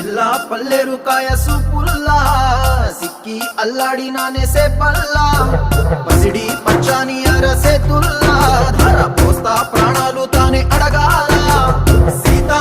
పిల్ల పల్లెరు కాయ సూపుల్లా సిక్కి అల్లాడినానే సే పల్లా పసిడి పచ్చాని అరసే తుల్లా ధర పోస్తా ప్రాణాలు తానే అడగాల సీతా